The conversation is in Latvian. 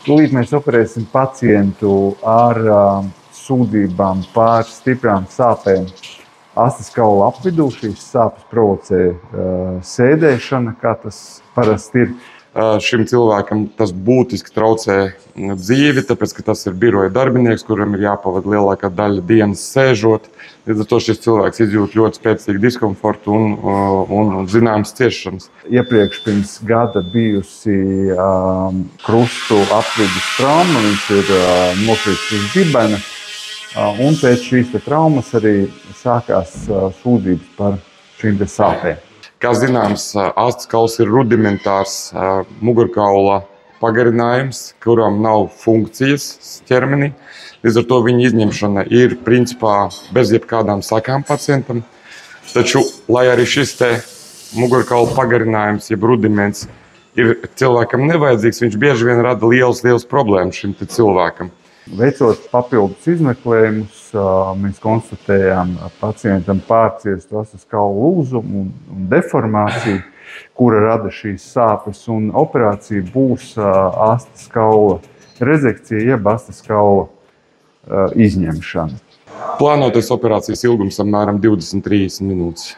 Tūlīt mēs operēsim pacientu ar sūdzībām par stiprām sāpēm astes kaula apvidū. Šīs sāpes provocē sēdēšana, kā tas parasti ir. Šim cilvēkam tas būtiski traucē dzīvi, tāpēc, ka tas ir biroja darbinieks, kuram ir jāpavada lielākā daļa dienas sēžot. Līdz ar to šis cilvēks izjūt ļoti spēcīgu diskomfortu un zināmas ciešanas. Iepriekš pirms gada bijusi krustu apvidus trauma, viņš ir nokritis uz dibena, un pēc šīs traumas arī sākās sūdzības par šīm sāpēm. Kā zināms, astes kauls ir rudimentārs mugurkaula pagarinājums, kuram nav funkcijas ķermenī. Līdz ar to viņa izņemšana ir principā bez jebkādām sakām pacientam. Taču, lai arī šis mugurkaula pagarinājums, jeb rudiments, ir cilvēkam nevajadzīgs, viņš bieži vien rada lielas problēmas šim cilvēkam. Veicot papildus izmeklējumus, mēs konstatējām pacientam pārciestu astes kaula lūzumu un deformāciju, kura rada šīs sāpes, un operācija būs astes kaula rezekcija, jeb astes kaula izņemšana. Plānotais operācijas ilgums apmēram 20–30 minūtes.